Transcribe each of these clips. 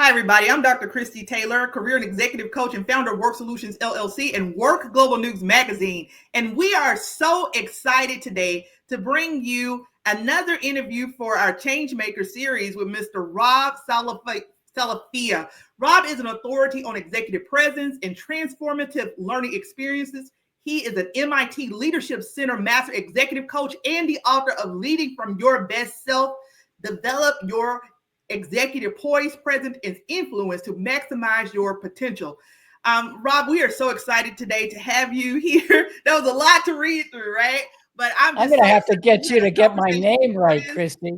Hi, everybody. I'm Dr. Christy Taylor, career and executive coach and founder of WORK Solutions LLC and WORK Global News Magazine. And we are so excited today to bring you another interview for our Changemaker series with Mr. Rob Salafia. Rob is an authority on executive presence and transformative learning experiences. He is an MIT Leadership Center Master Executive Coach and the author of Leading from Your Best Self. Develop your executive poise, presence, and influence to maximize your potential. Rob, we are so excited today to have you here. That was a lot to read through, right? But I'm going to have to get you to get my name right, Christy.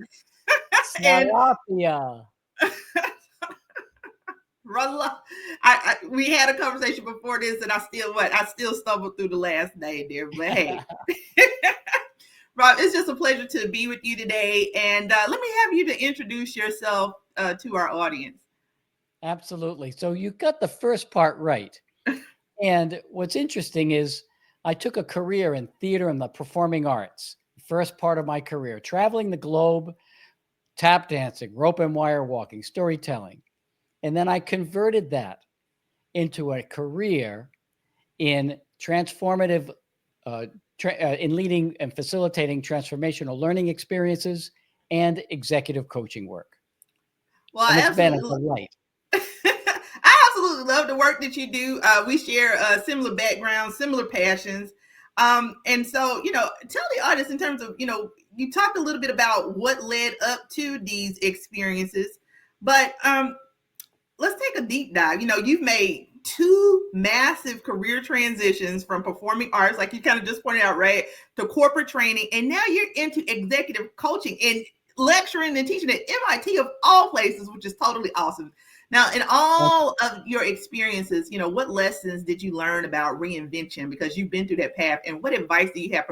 And Salafia. We had a conversation before this, and I still stumbled through the last name there. But hey, Rob, it's just a pleasure to be with you today. And let me have you to introduce yourself to our audience. Absolutely. So you got the first part right. And what's interesting is I took a career in theater and the performing arts, first part of my career, traveling the globe, tap dancing, rope and wire walking, storytelling. And then I converted that into a career in transformative in leading and facilitating transformational learning experiences and executive coaching work. Well, and it's been a delight. I absolutely love the work that you do. We share similar backgrounds, similar passions. And so, tell the audience in terms of, you talked a little bit about what led up to these experiences, but let's take a deep dive. You've made two massive career transitions from performing arts, like you kind of just pointed out, right, to corporate training. And now you're into executive coaching and lecturing and teaching at MIT of all places, which is totally awesome. Now, in all of your experiences, what lessons did you learn about reinvention? Because you've been through that path. And what advice do you have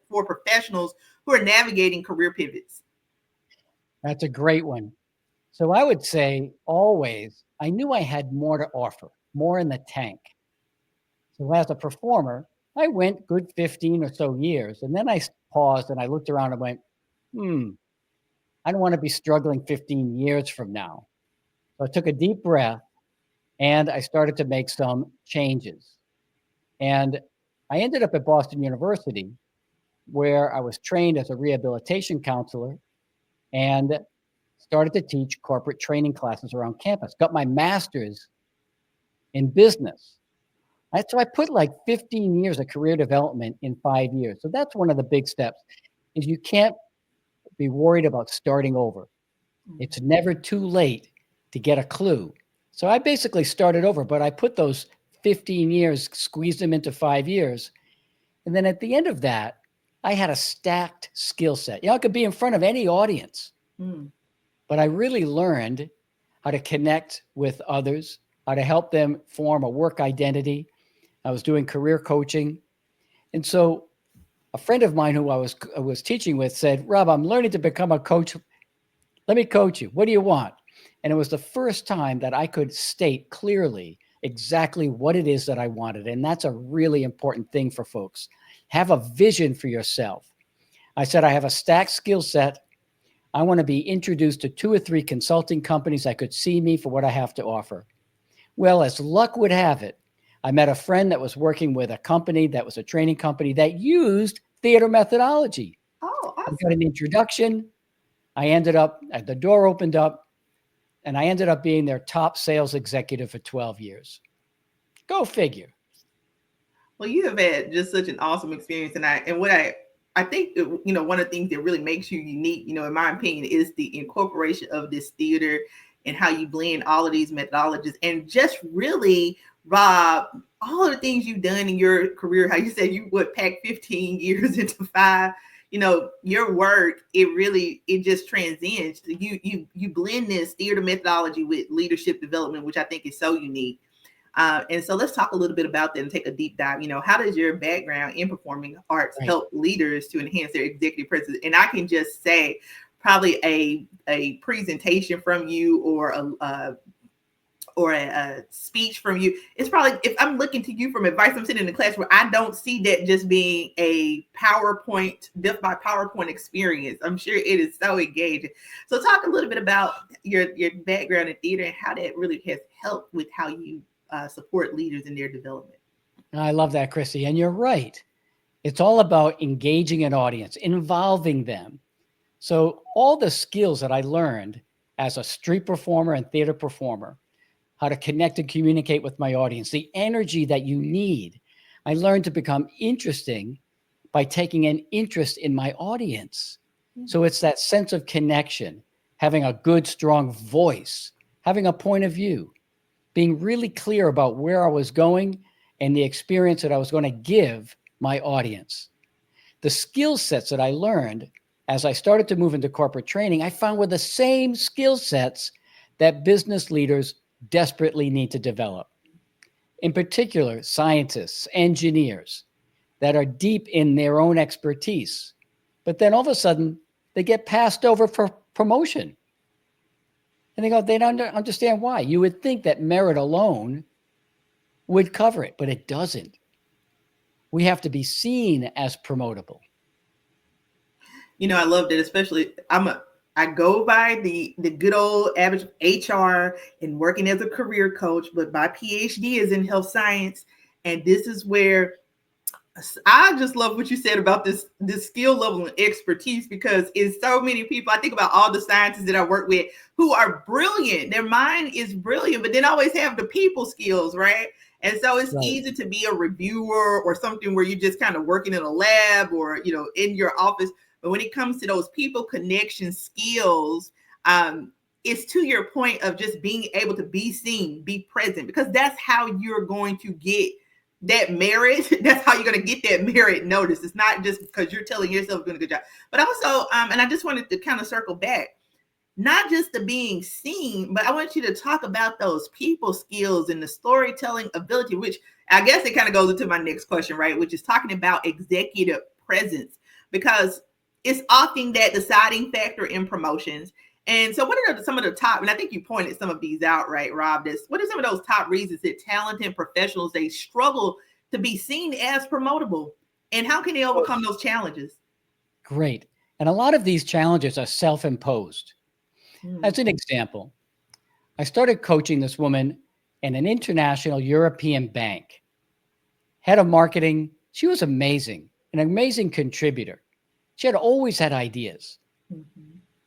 for professionals who are navigating career pivots? That's a great one. So I would say always, I knew I had more to offer, more in the tank. So as a performer, I went good 15 or so years. And then I paused and I looked around and went, I don't want to be struggling 15 years from now. So I took a deep breath and I started to make some changes. And I ended up at Boston University, where I was trained as a rehabilitation counselor and started to teach corporate training classes around campus. Got my master's in business. So I put like 15 years of career development in 5 years. So that's one of the big steps, is you can't be worried about starting over. It's never too late to get a clue. So I basically started over, but I put those 15 years, squeezed them into 5 years. And then at the end of that, I had a stacked skill set. I could be in front of any audience, but I really learned how to connect with others, how to help them form a work identity. I was doing career coaching. And so a friend of mine who I was teaching with said, Rob, I'm learning to become a coach. Let me coach you. What do you want? And it was the first time that I could state clearly exactly what it is that I wanted. And that's a really important thing for folks. Have a vision for yourself. I said, I have a stacked skill set. I want to be introduced to 2 or 3 consulting companies that could see me for what I have to offer. Well, as luck would have it, I met a friend that was working with a company that was a training company that used theater methodology. Oh, awesome. I got an introduction. I ended up, the door opened up, and I ended up being their top sales executive for 12 years. Go figure. Well, you have had just such an awesome experience. And what I think, one of the things that really makes you unique, in my opinion, is the incorporation of this theater and how you blend all of these methodologies and just really, Rob, all of the things you've done in your career, how you said you would pack 15 years into 5, your work, it just transcends. You blend this theater methodology with leadership development, which I think is so unique. And so let's talk a little bit about that and take a deep dive. How does your background in performing arts help leaders to enhance their executive presence? And I can just say probably a presentation from you or or a speech from you, it's probably, if I'm looking to you from advice, I'm sitting in a class where I don't see that just being a PowerPoint, death by PowerPoint experience. I'm sure it is so engaging. So talk a little bit about your background in theater and how that really has helped with how you support leaders in their development. I love that, Chrissy. And you're right. It's all about engaging an audience, involving them. So all the skills that I learned as a street performer and theater performer, how to connect and communicate with my audience, the energy that you need, I learned to become interesting by taking an interest in my audience. So it's that sense of connection, having a good, strong voice, having a point of view, being really clear about where I was going and the experience that I was going to give my audience. The skill sets that I learned as I started to move into corporate training, I found were the same skill sets that business leaders desperately need to develop. In particular, scientists, engineers that are deep in their own expertise, but then all of a sudden they get passed over for promotion. And they don't understand why. You would think that merit alone would cover it, but it doesn't. We have to be seen as promotable. I loved it, especially I go by the good old average of HR and working as a career coach, but my PhD is in health science. And this is where I just love what you said about this skill level and expertise, because it's so many people. I think about all the scientists that I work with who are brilliant. Their mind is brilliant, but then always have the people skills, right? And so it's Right. easy to be a reviewer or something where you're just kind of working in a lab or in your office. But when it comes to those people connection skills, it's to your point of just being able to be seen, be present, because that's how you're going to get that merit. That's how you're going to get that merit notice. It's not just because you're telling yourself you're doing a good job, but also, and I just wanted to kind of circle back, not just the being seen, but I want you to talk about those people skills and the storytelling ability, which I guess it kind of goes into my next question, right? Which is talking about executive presence, because it's often that deciding factor in promotions. And so what are some of the top, and I think you pointed some of these out, right, Rob? What are some of those top reasons that talented professionals, they struggle to be seen as promotable? And how can they overcome those challenges? Great. And a lot of these challenges are self-imposed. As an example, I started coaching this woman in an international European bank, head of marketing. She was amazing, an amazing contributor. She had always had ideas.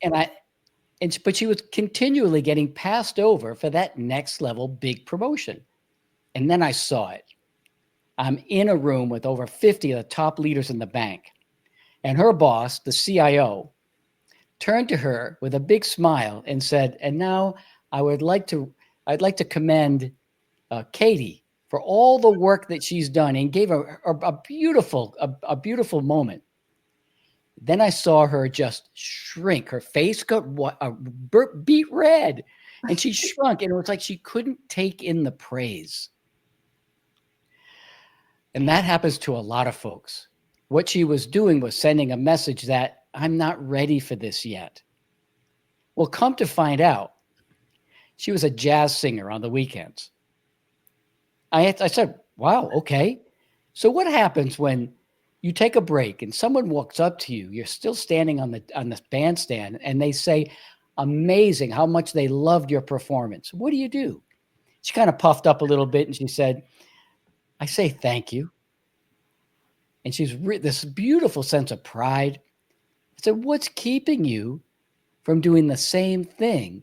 But she was continually getting passed over for that next level big promotion. And then I saw it. I'm in a room with over 50 of the top leaders in the bank. And her boss, the CIO, turned to her with a big smile and said, "And now I'd like to commend Katie for all the work that she's done," and gave her a beautiful moment. Then I saw her just shrink. Her face got beet red, and she shrunk, and it was like she couldn't take in the praise. And that happens to a lot of folks. What she was doing was sending a message that I'm not ready for this yet. Well, come to find out, she was a jazz singer on the weekends. I said, wow, okay. So what happens when you take a break and someone walks up to you, you're still standing on the bandstand, and they say, amazing, how much they loved your performance. What do you do? She kind of puffed up a little bit and she said, I say thank you. And she's this beautiful sense of pride. I said, what's keeping you from doing the same thing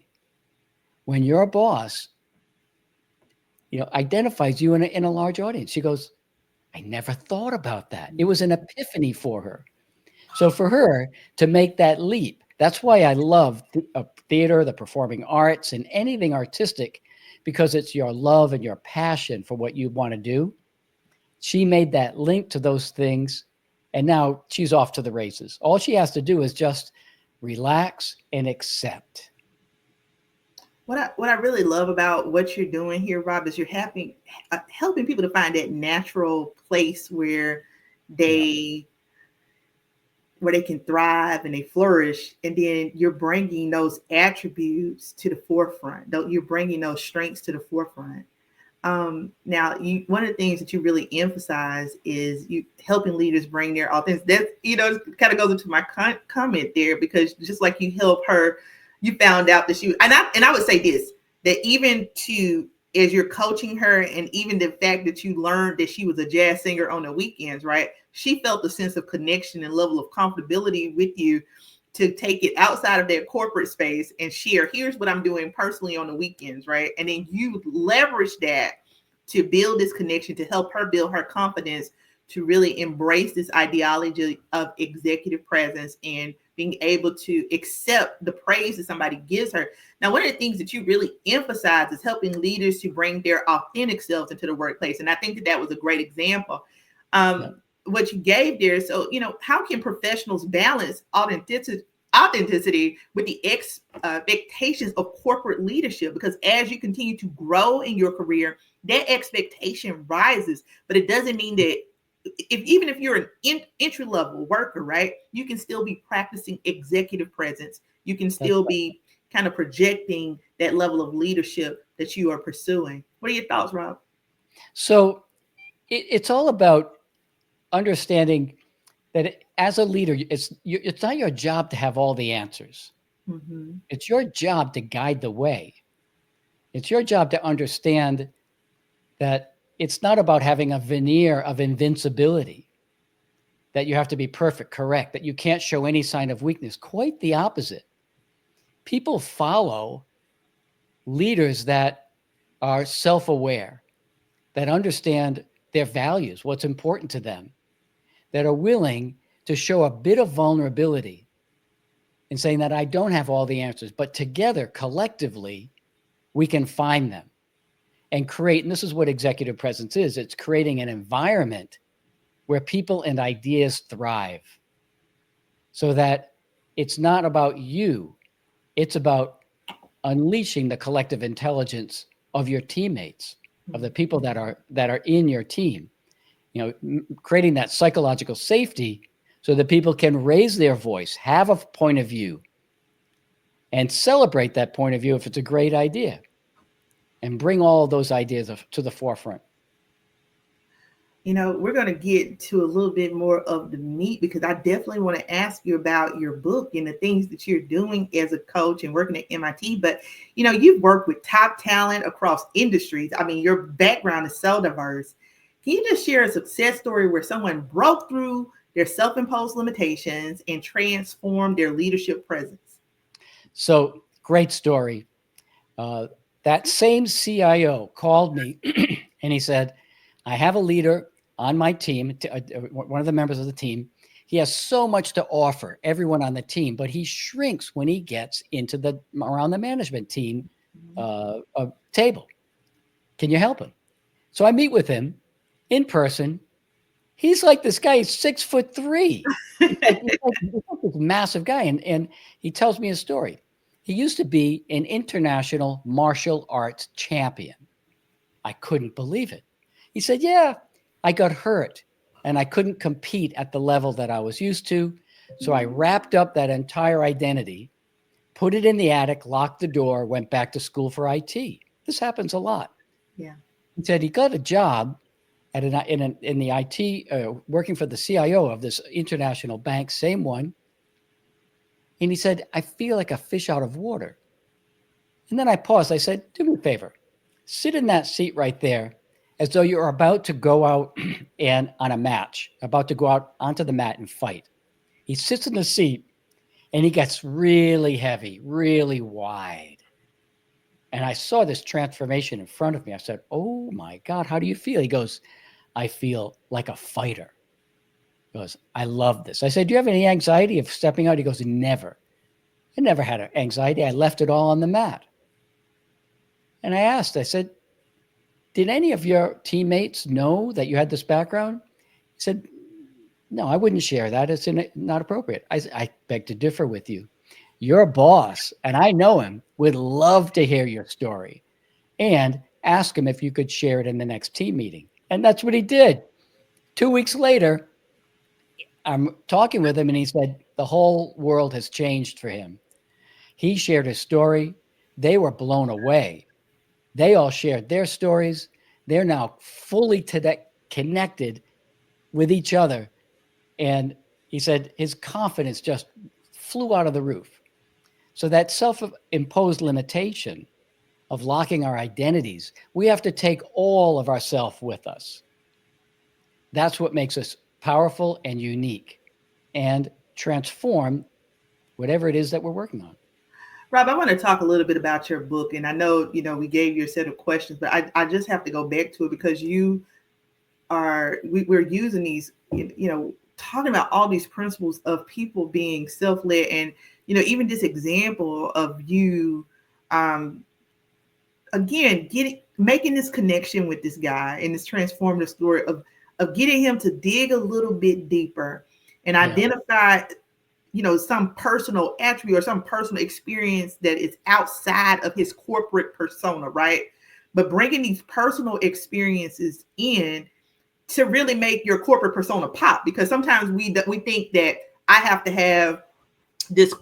when your boss, identifies you in a large audience? She goes, I never thought about that. It was an epiphany for her. So for her to make that leap, that's why I love theater, the performing arts, and anything artistic, because it's your love and your passion for what you want to do. She made that link to those things, and now she's off to the races. All she has to do is just relax and accept. What I really love about what you're doing here, Rob, is you're helping people to find that natural place where they where they can thrive and they flourish, and then you're bringing those attributes to the forefront. You're bringing those strengths to the forefront. Now, one of the things that you really emphasize is you helping leaders bring their authentic. That kind of goes into my comment there, because just like you help her, you found out that I would say this, that even to as you're coaching her, and even the fact that you learned that she was a jazz singer on the weekends, right? She felt a sense of connection and level of comfortability with you to take it outside of their corporate space and share, here's what I'm doing personally on the weekends, right? And then you leverage that to build this connection, to help her build her confidence, to really embrace this ideology of executive presence and being able to accept the praise that somebody gives her. Now, one of the things that you really emphasize is helping leaders to bring their authentic selves into the workplace. And I think that was a great example. What you gave there. So, how can professionals balance authenticity with the expectations of corporate leadership? Because as you continue to grow in your career, that expectation rises, but it doesn't mean that even if you're an entry level worker, right, you can still be practicing executive presence. You can still be kind of projecting that level of leadership that you are pursuing. What are your thoughts, Rob? So it's all about understanding that as a leader, it's not your job to have all the answers. Mm-hmm. It's your job to guide the way. It's your job to understand that it's not about having a veneer of invincibility, that you have to be perfect, correct, that you can't show any sign of weakness. Quite the opposite. People follow leaders that are self-aware, that understand their values, what's important to them, that are willing to show a bit of vulnerability in saying that I don't have all the answers, but together, collectively, we can find them and create. And this is what executive presence is. It's creating an environment where people and ideas thrive, so that it's not about you. It's about unleashing the collective intelligence of your teammates, of the people that are in your team. Creating that psychological safety so that people can raise their voice, have a point of view, and celebrate that point of view if it's a great idea, and bring all those ideas to the forefront. We're going to get to a little bit more of the meat, because I definitely want to ask you about your book and the things that you're doing as a coach and working at MIT. But, you've worked with top talent across industries. I mean, your background is so diverse. Can you just share a success story where someone broke through their self-imposed limitations and transformed their leadership presence? So, great story. That same CIO called me and he said, I have a leader on my team, one of the members of the team. He has so much to offer everyone on the team, but he shrinks when he gets into around the management team table. Can you help him? So I meet with him in person. He's like this guy, he's 6'3". He's like this massive guy. And he tells me a story. He used to be an international martial arts champion. I couldn't believe it. He said, yeah, I got hurt and I couldn't compete at the level that I was used to. So I wrapped up that entire identity, put it in the attic, locked the door, went back to school for IT. This happens a lot. Yeah. He said he got a job in the IT, working for the CIO of this international bank, same one. And he said, I feel like a fish out of water. And then I paused. I said, do me a favor. Sit in that seat right there as though you're about to go out and on a match, about to go out onto the mat and fight. He sits in the seat and he gets really heavy, really wide. And I saw this transformation in front of me. I said, oh my God, how do you feel? He goes, I feel like a fighter. He goes, I love this. I said, do you have any anxiety of stepping out? He goes, never. I never had anxiety. I left it all on the mat. And I asked, I said, did any of your teammates know that you had this background? He said, no, I wouldn't share that. It's not appropriate. I beg to differ with you. Your boss, and I know him, would love to hear your story and ask him if you could share it in the next team meeting. And that's what he did. 2 weeks later, I'm talking with him, and he said the whole world has changed for him. He shared his story. They were blown away. They all shared their stories. They're now fully connected with each other. And he said his confidence just flew out of the roof. So that self-imposed limitation of locking our identities, we have to take all of ourself with us. That's what makes us powerful and unique and transform whatever it is that we're working on. Rob, I want to talk a little bit about your book. And I know, we gave you a set of questions, but I just have to go back to it because we're using these, talking about all these principles of people being self-led. And, even this example of you, um, again, making this connection with this guy and this transformative story of getting him to dig a little bit deeper and Yeah. identify some personal attribute or some personal experience that is outside of his corporate persona, right? But bringing these personal experiences in to really make your corporate persona pop, because sometimes we think that I have to have this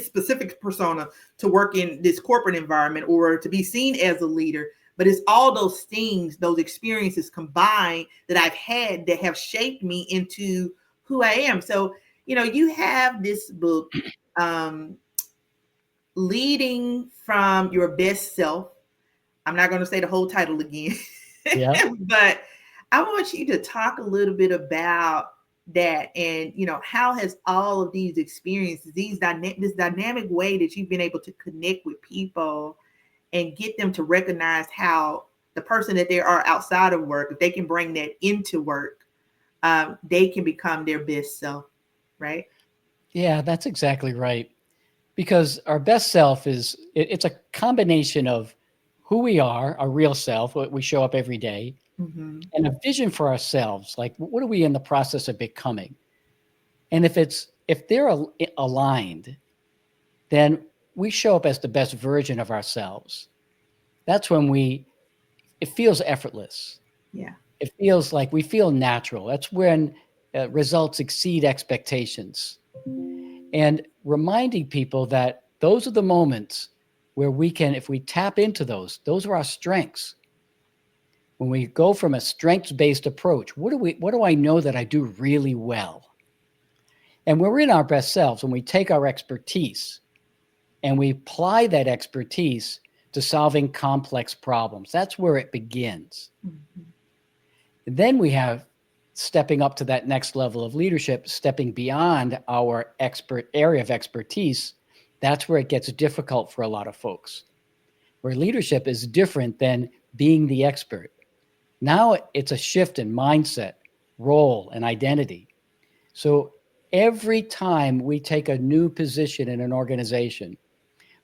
specific persona to work in this corporate environment or to be seen as a leader. But it's all those things, those experiences combined that I've had that have shaped me into who I am. So, you have this book, um, Leading from Your Best Self. I'm not going to say the whole title again, Yeah. but I want you to talk a little bit about that, and how has all of these experiences, this dynamic way that you've been able to connect with people and get them to recognize how the person that they are outside of work, if they can bring that into work, they can become their best self, right? Yeah, that's exactly right. Because our best self it's a combination of who we are, our real self, what we show up every day, Mm-hmm. and a vision for ourselves. Like, what are we in the process of becoming? And if they're aligned, then we show up as the best version of ourselves. That's when it feels effortless. Yeah. It feels like we feel natural. That's when results exceed expectations. And reminding people that those are the moments where we can, if we tap into those are our strengths. When we go from a strengths-based approach, what do I know that I do really well? And when we're in our best selves, when we take our expertise and we apply that expertise to solving complex problems, that's where it begins. Mm-hmm. And then we have stepping up to that next level of leadership, stepping beyond our expert area of expertise. That's where it gets difficult for a lot of folks, where leadership is different than being the expert. Now it's a shift in mindset, role, and identity. So every time we take a new position in an organization,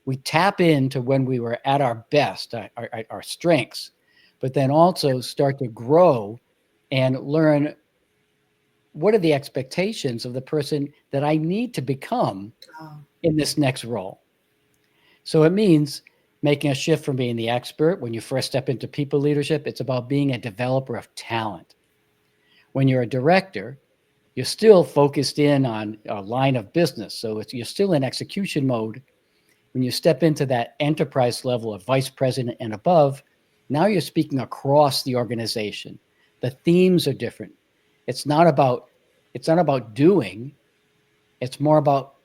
we tap into when we were at our best, our strengths, but then also start to grow and learn what are the expectations of the person that I need to become Oh, in this next role. So it means making a shift from being the expert. When you first step into people leadership, it's about being a developer of talent. When you're a director, you're still focused in on a line of business. So you're still in execution mode. When you step into that enterprise level of vice president and above, now you're speaking across the organization. The themes are different. It's not about it's not about doing, it's more about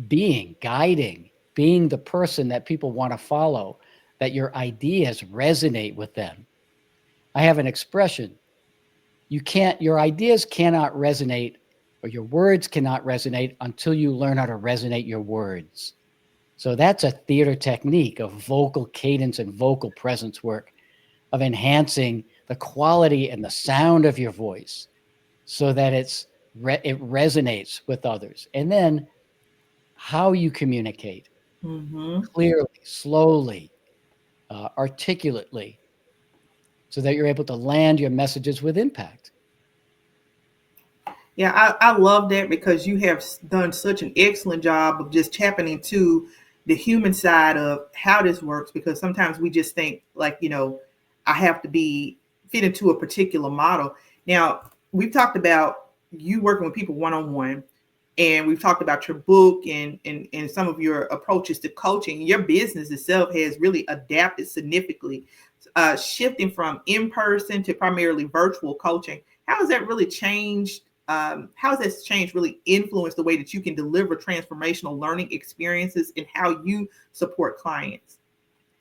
being, guiding, being the person that people want to follow, that your ideas resonate with them. I have an expression. Your ideas cannot resonate, or your words cannot resonate until you learn how to resonate your words. So that's a theater technique of vocal cadence and vocal presence work, of enhancing the quality and the sound of your voice so that it resonates with others. And then how you communicate mm-hmm. clearly, slowly, articulately, so that you're able to land your messages with impact. Yeah, I love that because you have done such an excellent job of just tapping into the human side of how this works. Because sometimes we just think like, I have to be fit into a particular model. Now, we've talked about you working with people one-on-one, and we've talked about your book and some of your approaches to coaching. Your business itself has really adapted significantly, shifting from in-person to primarily virtual coaching. How has that really changed? How has this change really influenced the way that you can deliver transformational learning experiences and how you support clients?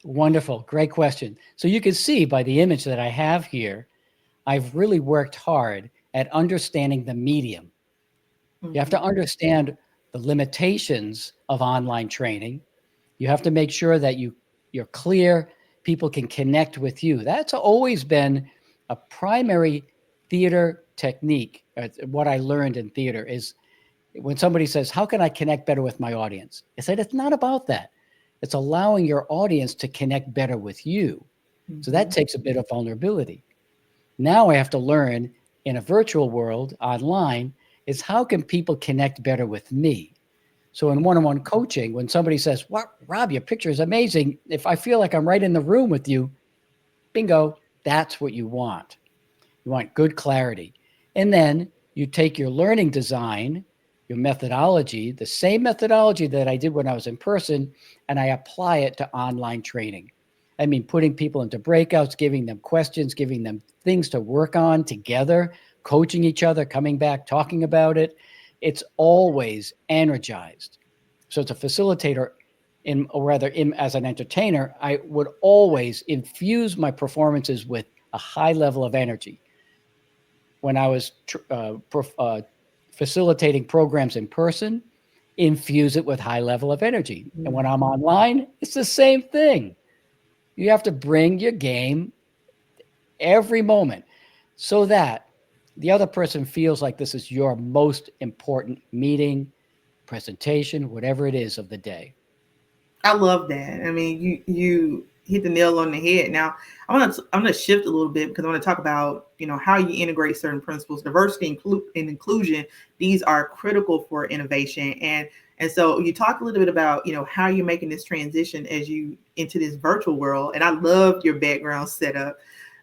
Wonderful. Great question. So you can see by the image that I have here, I've really worked hard at understanding the medium. You have to Mm-hmm. understand the limitations of online training. You have to make sure that you're clear, people can connect with you. That's always been a primary theater technique. What I learned in theater is when somebody says, "How can I connect better with my audience?" I said, "It's not about that. It's allowing your audience to connect better with you." So that Mm-hmm. takes a bit of vulnerability. Now I have to learn in a virtual world online is how can people connect better with me? So in one-on-one coaching, when somebody says, "What, Rob, your picture is amazing," if I feel like I'm right in the room with you, bingo, that's what you want. You want good clarity. And then you take your learning design, your methodology, the same methodology that I did when I was in person, and I apply it to online training. I mean, putting people into breakouts, giving them questions, giving them things to work on together, coaching each other, coming back, talking about it. It's always energized. So, as a facilitator, or rather, as an entertainer, I would always infuse my performances with a high level of energy when I was facilitating programs in person, infuse it with high level of energy. And when I'm online, it's the same thing. You have to bring your game every moment so that the other person feels like this is your most important meeting, presentation, whatever it is of the day. I love that. I mean, you hit the nail on the head. Now, I'm gonna shift a little bit because I want to talk about how you integrate certain principles, diversity, and inclusion. These are critical for innovation, and so you talk a little bit about how you're making this transition as you into this virtual world. And I love your background setup.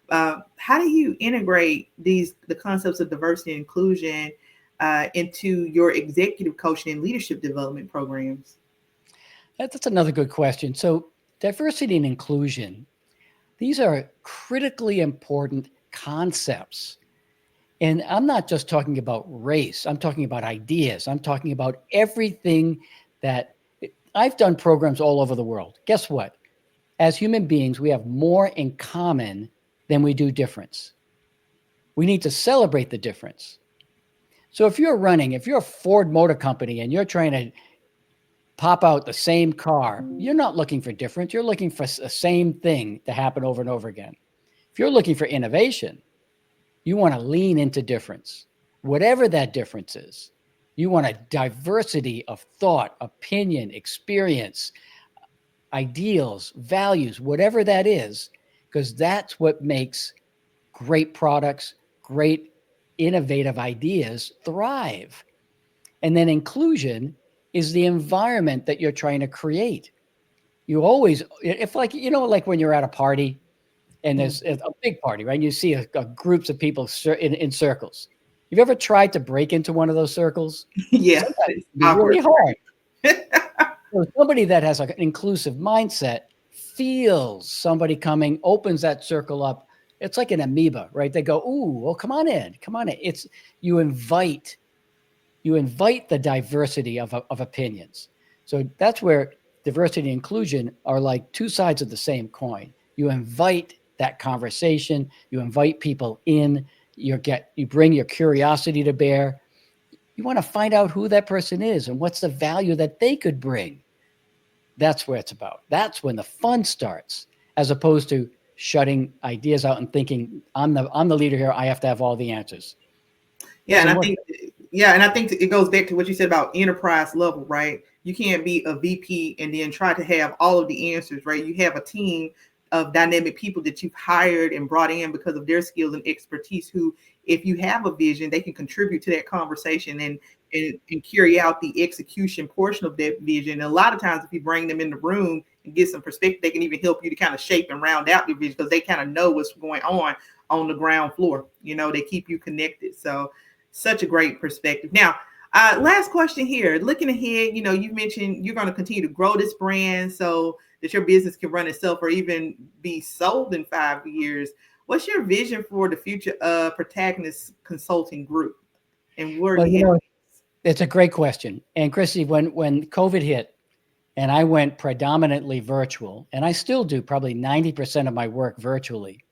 How do you integrate the concepts of diversity and inclusion into your executive coaching and leadership development programs? That's another good question. So, diversity and inclusion, these are critically important concepts. And I'm not just talking about race, I'm talking about ideas, I'm talking about everything that I've done programs all over the world. Guess what? As human beings, we have more in common than we do difference. We need to celebrate the difference. So if you're a Ford Motor Company and you're trying to pop out the same car, you're not looking for difference. You're looking for the same thing to happen over and over again. If you're looking for innovation, you want to lean into difference, whatever that difference is. You want a diversity of thought, opinion, experience, ideals, values, whatever that is, because that's what makes great products, great innovative ideas thrive. And then inclusion is the environment that you're trying to create. You always, if like, like when you're at a party and there's a big party, right? You see a groups of people in circles. You've ever tried to break into one of those circles? Yeah, Sometimes it it's can be awkward. really hard. So somebody that has an inclusive mindset feels somebody coming, opens that circle up. It's like an amoeba, right? They go, "Ooh, well, come on in, come on in." It's you invite the diversity of opinions. So that's where diversity and inclusion are like two sides of the same coin. You invite that conversation, you invite people in, you bring your curiosity to bear. You want to find out who that person is and what's the value that they could bring. That's where it's about. That's when the fun starts, as opposed to shutting ideas out and thinking, I'm the leader here. I have to have all the answers. Yeah, and Doesn't I work. think yeah, and I think it goes back to what you said about enterprise level, right? You can't be a VP and then try to have all of the answers, right? You have a team of dynamic people that you've hired and brought in because of their skills and expertise who, if you have a vision, they can contribute to that conversation and carry out the execution portion of that vision. And a lot of times if you bring them in the room and get some perspective, they can even help you to kind of shape and round out your vision because they kind of know what's going on the ground floor. They keep you connected. So Such a great perspective. Now, last question here. Looking ahead, you mentioned you're going to continue to grow this brand so that your business can run itself or even be sold in 5 years. What's your vision for the future of Protagonist Consulting Group, and where Well, you headed? it's a great question. And Chrissy, when COVID hit and I went predominantly virtual, and I still do probably 90% of my work virtually,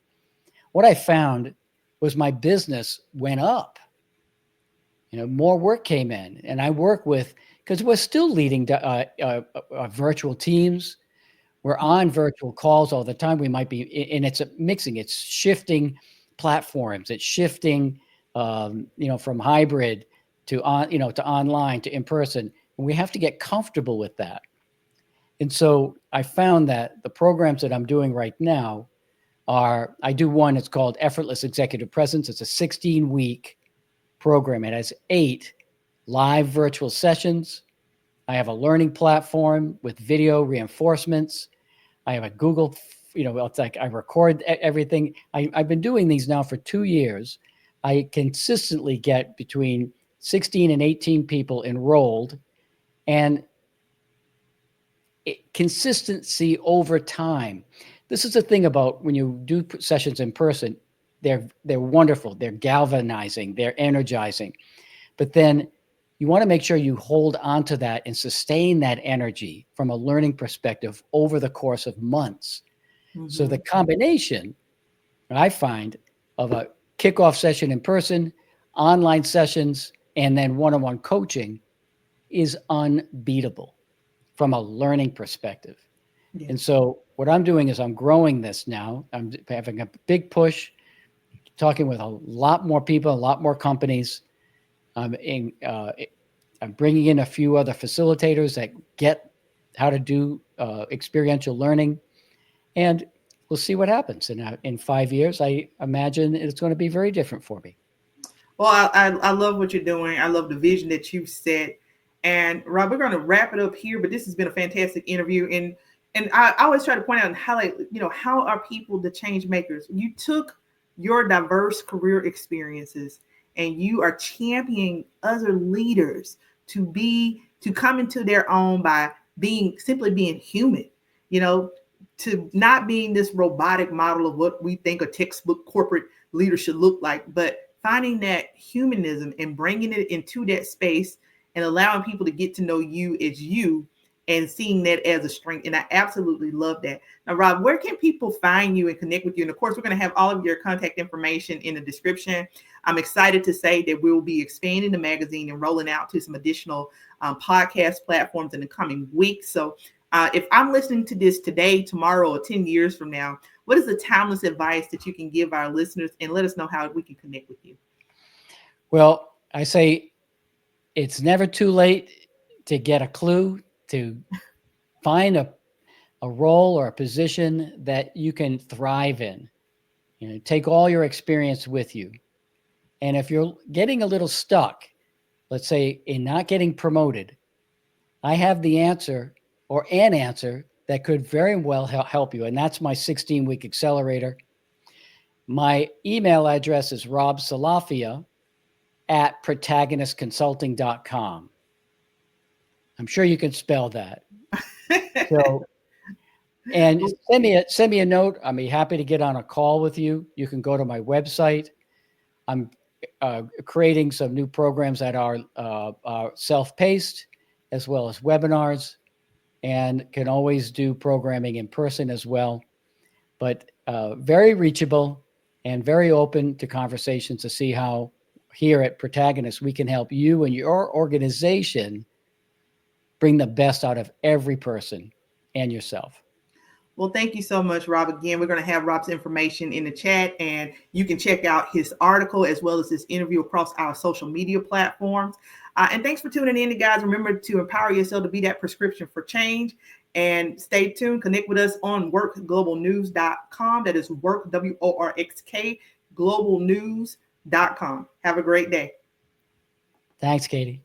what I found was my business went up. More work came in, and I work with, because we're still leading virtual teams. We're on virtual calls all the time. We might be, and it's a mixing, it's shifting platforms, it's shifting, from hybrid to to online to in person. And we have to get comfortable with that. And so I found that the programs that I'm doing right now I do one, it's called Effortless Executive Presence. It's a 16-week program. It has 8 live virtual sessions. I have a learning platform with video reinforcements. I have a Google, it's like I record everything. I've been doing these now for 2 years. I consistently get between 16 and 18 people enrolled, and consistency over time. This is the thing about when you do sessions in person, they're wonderful. They're galvanizing, they're energizing. But then you want to make sure you hold on to that and sustain that energy from a learning perspective over the course of months. Mm-hmm. So the combination, I find, of a kickoff session in person, online sessions, and then one-on-one coaching is unbeatable from a learning perspective. Yeah. And so what I'm doing is I'm growing this now. I'm having a big push, talking with a lot more people, a lot more companies. I'm bringing in a few other facilitators that get how to do experiential learning, and we'll see what happens. In 5 years, I imagine it's going to be very different for me. Well, I love what you're doing. I love the vision that you've set. And Rob, we're going to wrap it up here, but this has been a fantastic interview. And I always try to point out and highlight, how are people the change makers? You took your diverse career experiences and you are championing other leaders to come into their own by simply being human, to not being this robotic model of what we think a textbook corporate leader should look like, but finding that humanism and bringing it into that space and allowing people to get to know you as you and seeing that as a strength. And I absolutely love that. Now, Rob, where can people find you and connect with you? And of course, we're going to have all of your contact information in the description. I'm excited to say that we'll be expanding the magazine and rolling out to some additional podcast platforms in the coming weeks. So if I'm listening to this today, tomorrow, or 10 years from now, what is the timeless advice that you can give our listeners, and let us know how we can connect with you? Well, I say it's never too late to get a clue, to find a role or a position that you can thrive in. Take all your experience with you. And if you're getting a little stuck, let's say in not getting promoted, I have the answer or an answer that could very well help you. And that's my 16-week accelerator. My email address is robsalafia@protagonistconsulting.com. I'm sure you can spell that. So, and send me a note. I'd be happy to get on a call with you. You can go to my website. I'm creating some new programs that are self-paced as well as webinars, and can always do programming in person as well. But very reachable and very open to conversations to see how here at Protagonist we can help you and your organization bring the best out of every person and yourself. Well, thank you so much, Rob. Again, we're going to have Rob's information in the chat, and you can check out his article as well as this interview across our social media platforms. And thanks for tuning in, guys. Remember to empower yourself to be that prescription for change. And stay tuned. Connect with us on WORxGlobalNews.com. That is WORK, WORxK, globalnews.com. Have a great day. Thanks, Katie.